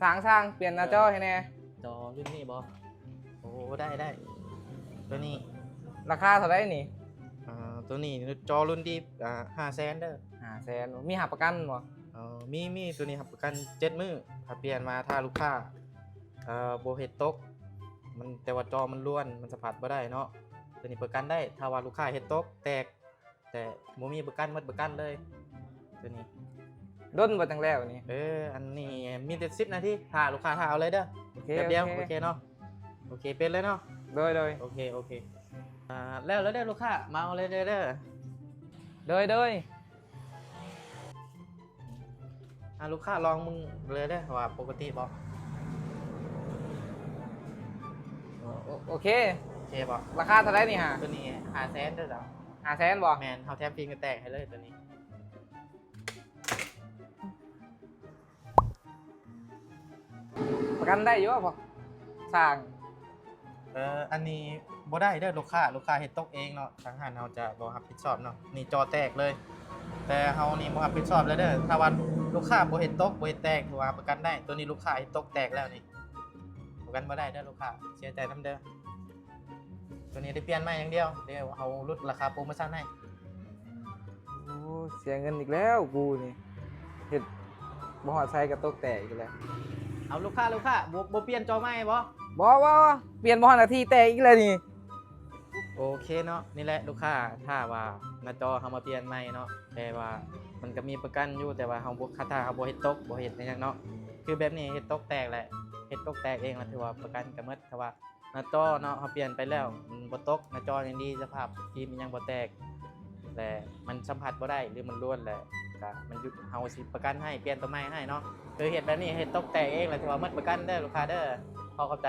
สร้างเปลี่ยนหน้าจอให้แน่จอรุ่นนี้บอโอ้ได้ตัวนี้ราคาเท่าไหร่นี่ตัวนี้จอรุ่นดี500,000เด้อ500,000มีหักประกันบ่มีตัวนี้ครับประกัน7 มื้อถ้าเปลี่ยนมาถ้าลูกค้าโบเฮ็ดตกมันแต่ว่าจอมันล้วนมันสัมผัสบ่ได้เนาะตัวนี้ประกันได้ถ้าว่าลูกค้าเฮ็ดตกแตกแต่บ่มีประกันหมดประกันเลยตัวนี้ด้นบ่จังแล้วนี่อันนี้มีแต่10 นาทีถ้าลูกค้าถ้าเอาเลยเด้อแบบเดียวโอเคเนาะโอเคเป็นเลยเนาะโดยโอเคแล้วเด้อลูกค้ามาเอาเลยเด้อโดยลูกค้าลองมึงเลยเด้อว่าปกติบ่โอเคบ่ราคาเท่าไหร่นี่ฮะตัวนี้500,000เด้อจ้ะ500,000บ่แม่นเฮาแถมฟิล์มกันแตกให้เลยตัวนี้ประกันได้อยู่บ่พอสร้างอันนี้บ่ได้เด้อลูกค้าเฮ็ดตกเองเนาะทางห้านเฮาจะบ่รับผิดชอบเนาะนี่จอแตกเลยแต่เฮานี่บ่รับผิดชอบเลยเด้อถ้าว่าลูกค้าบ่เฮ็ดตกบ่เฮ็ดแตกถือว่าประกันได้ตัวนี้ลูกค้าเฮ็ดตกแตกแล้วนี่ประกันบ่ได้เด้อลูกค้าเสียใจนำเด้อตัวนี้ได้เปลี่ยนใหม่อย่างเดียวเดี๋ยวเอาลดราคาโปรโมชั่นให้โอ้เสียเงินอีกแล้วกูนี่เฮ็ดบ่ฮอดใช้กระตกแตกอีกแล้วเอาลูกค้าบ่เปลี่ยนจอใหม่บ่บ่เปลี่ยนบ่ฮอดนาทีแตกอีกแล้วนี่โอเคเนาะนี่แหละลูกค้าถ้าว่าหน้าจอเฮามาเปลี่ยนใหม่เนาะแต่ว่ามันก็มีประกันอยู่แต่ว่าเฮาบ่ถ้าเฮาบ่เฮ็ดตกบ่เฮ็ดอิหยังเนาะคือแบบนี้เฮ็ดตกแตกแหละเฮ็ดตกแตกเองแล้วถือว่าประกันก็หมดแต่ว่าหน้าจอเนาะเฮาเปลี่ยนไปแล้วมันบ่ตกหน้าจอยังดีสภาพฟิล์มยังบ่แตกแต่มันสัมผัสบ่ได้หรือมันร่วนแหละก็มันหยุดเฮาสิประกันให้เปลี่ยนตัวใหม่ให้เนาะคือเฮ็ดแบบนี้เฮ็ดตกแตกเองแล้วถือว่าหมดประกันเด้อลูกค้าเด้อขอขอบใจ